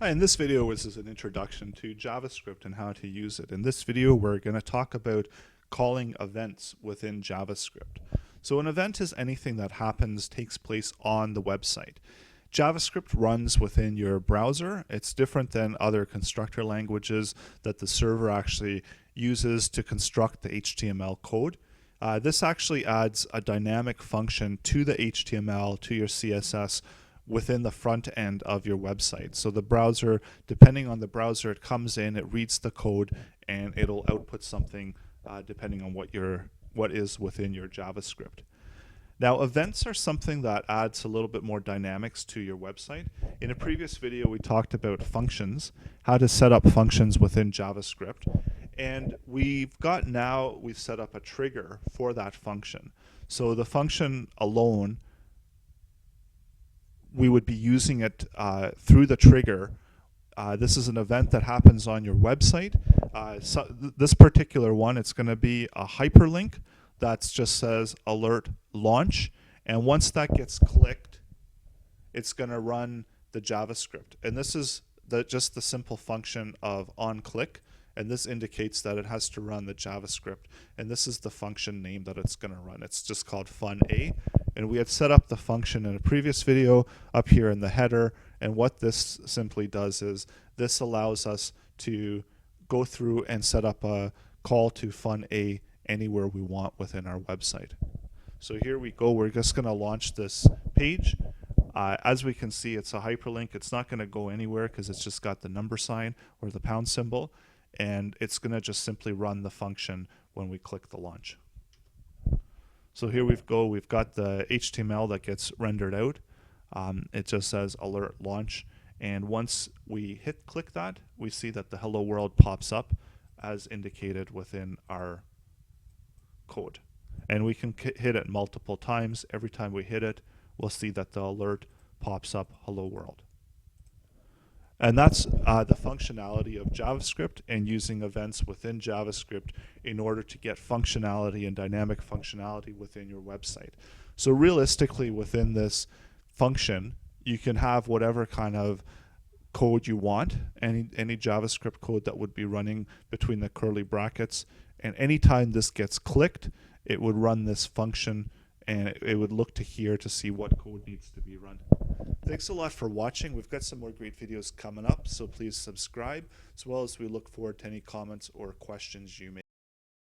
Hi, in this video this is an introduction to JavaScript and how to use it. In this video we're going to talk about calling events within JavaScript. So an event is anything that takes place on the website. JavaScript runs within your browser. It's different than other constructor languages that the server actually uses to construct the HTML code. This actually adds a dynamic function to the HTML, to your CSS, within the front end of your website. So the browser, depending on the browser, it comes in, it reads the code, and it'll output something depending on what is within your JavaScript. Now, events are something that adds a little bit more dynamics to your website. In a previous video, we talked about functions, how to set up functions within JavaScript. And we've set up a trigger for that function. So the function alone, we would be using it through the trigger. This is an event that happens on your website. This particular one, it's going to be a hyperlink that just says alert launch. And once that gets clicked, it's going to run the JavaScript. And this is just the simple function of onClick. And this indicates that it has to run the JavaScript. And this is the function name that it's going to run. It's just called fun_a. And we had set up the function in a previous video up here in the header. And what this simply does is this allows us to go through and set up a call to fun_a anywhere we want within our website. So here we go. We're just going to launch this page. As we can see, it's a hyperlink. It's not going to go anywhere because it's just got the number sign or the pound symbol. And it's going to just simply run the function when we click the launch. So here we've got the HTML that gets rendered out. It just says alert launch. And once we click that, we see that the hello world pops up as indicated within our code. And we can hit it multiple times. Every time we hit it, we'll see that the alert pops up hello world. And that's the functionality of JavaScript and using events within JavaScript in order to get functionality and dynamic functionality within your website. So realistically, within this function, you can have whatever kind of code you want, any JavaScript code that would be running between the curly brackets. And anytime this gets clicked, it would run this function and it would look to here to see what code needs to be run. Thanks a lot for watching. We've got some more great videos coming up, so please subscribe, as well as we look forward to any comments or questions you may